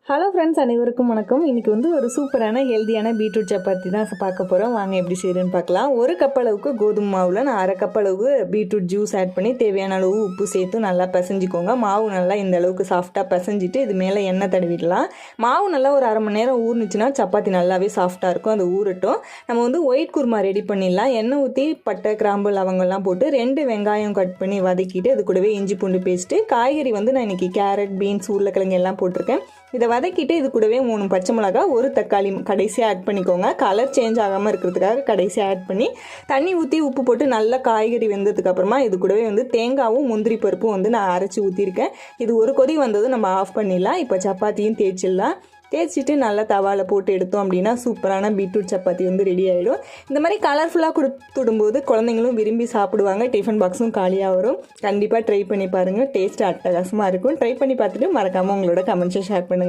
Hello friends, அனைவருக்கும் வணக்கம். இன்றைக்கி ஒரு சூப்பரான ஹெல்த்தியான பீட்ரூட் சப்பாத்தி தான் பார்க்க போகிறோம். வாங்க எப்படி செய்யுதுன்னு பார்க்கலாம். ஒரு கப் அளவுக்கு கோதுமை மாவில் நான் அரை கப் அளவு பீட்ரூட் ஜூஸ் ஆட் பண்ணி தேவையான அளவு உப்பு சேர்த்து நல்லா பிசைஞ்சிக்கோங்க. மாவு நல்லா இந்த அளவுக்கு சாஃப்டாக பிசைஞ்சிட்டு இது மேலே எண்ணெய் தடவிடலாம். மாவு நல்லா ஒரு அரை மணி நேரம் ஊறுனுச்சுன்னா சப்பாத்தி நல்லாவே சாஃப்டாக இருக்கும். அது ஊறட்டும். நம்ம ஒயிட் குருமா ரெடி பண்ணிடலாம். எண்ணெய் ஊற்றி பட்டை, கிராம்பு, லவங்கெல்லாம் போட்டு 2 வெங்காயம் கட் பண்ணி வதக்கிட்டு அது கூடவே இஞ்சி பூண்டு பேஸ்ட்டு, காய்கறி நான் இன்றைக்கி கேரட், பீன்ஸ், உருளைக்கிழங்கு எல்லாம் போட்டிருக்கேன். இதை வதக்கிட்டு இது கூடவே 3 பச்சை மிளகா, ஒரு தக்காளி கடைசியாக ஆட் பண்ணிக்கோங்க. கலர் சேஞ்ச் ஆகாமல் இருக்கிறதுக்காக கடைசியாக ஆட் பண்ணி தண்ணி ஊற்றி உப்பு போட்டு நல்லா காய்கறி வெந்ததுக்கப்புறமா இது கூடவே தேங்காவும் முந்திரி பருப்பும் நான் அரைச்சி ஊற்றிருக்கேன். இது ஒரு கொதி வந்ததும் நம்ம ஆஃப் பண்ணிடலாம். இப்போ சப்பாத்தியும் தேய்ச்சிடலாம். தேய்ச்சிட்டு நல்லா தவாவில் போட்டு எடுத்தோம் அப்படின்னா சூப்பரான பீட்ரூட் சப்பாத்தி ரெடி ஆகிடும். இந்த மாதிரி கலர்ஃபுல்லாக கொடுத்துடும்போது குழந்தைங்களும் விரும்பி சாப்பிடுவாங்க. டிஃபன் பாக்ஸும் காலியாக வரும். கண்டிப்பாக ட்ரை பண்ணி பாருங்கள். டேஸ்ட் அட்டகாசமாக இருக்கும். ட்ரை பண்ணி பார்த்துட்டு மறக்காமல் உங்களோட கமெண்ட்ஸை ஷேர் பண்ணுங்கள்.